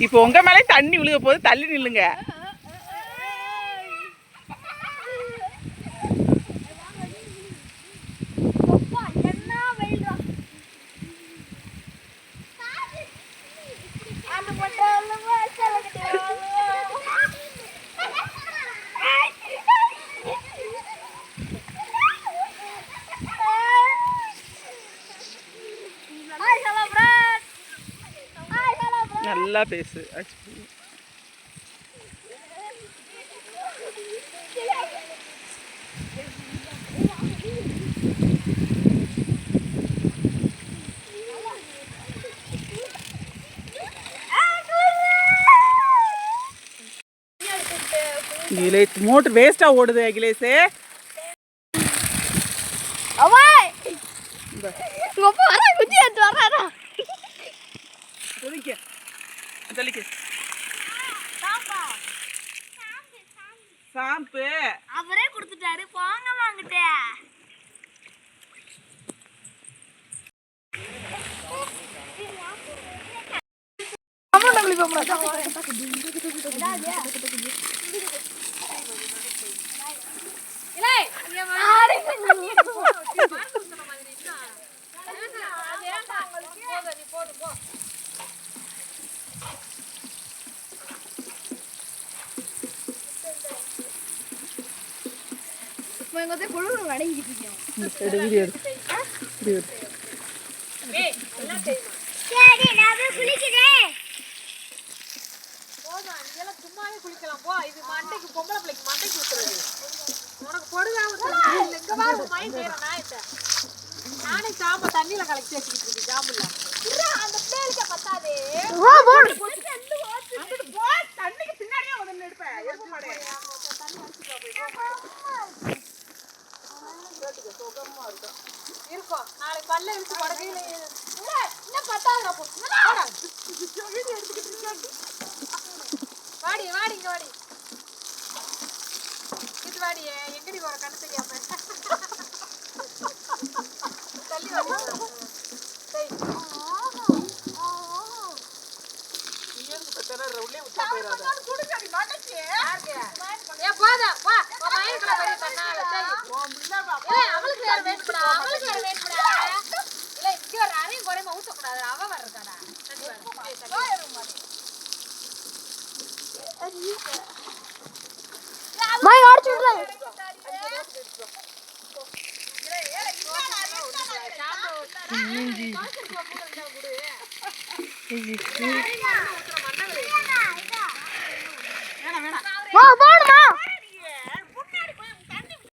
இப்போ உங்க மேலே தண்ணி விழுக போது தள்ளி நில்லுங்க. நல்லா பேசு. மோட்டர் வேஸ்டா ஓடுது அகிலேஷ். சாம்பு அவரே கொடுத்துட்டாரு. போங்க வாங்கிட்ட சும்மாவே குளிக்கலாம் போ. இது மண்டைக்கு பொம்பளை பிள்ளைக்கு மண்டைக்கு ஊத்துறது. உனக்கு நானே சாம்ப தண்ணியில கலக்கி வச்சுக்கிட்டு இருக்கேன். சாம்புல அந்த பிள்ளைகளுக்கு பத்தாதே. தண்ணிக்கு பின்னாடியே உடனே எடுப்பேன். இருக்கும் நாளைக்கு பல்ல இழுத்து படகையில இன்னும் பத்தாதுடா. வாடி வாடி இங்க வாடி. இது வாடி. எங்கடி போற கண்ணு தெரியாம தள்ளி வாடி. அவளுக்கு வேற வேணும்டா. அவளுக்கு வேற வேணும்டா. இல்ல இங்க ஒரு அரையும் குறையுமா ஊத்தக்கூடாது. அவ வர்றதாடா. மாய் ஆடிச்சு விடுறாங்க. வா போடுமா.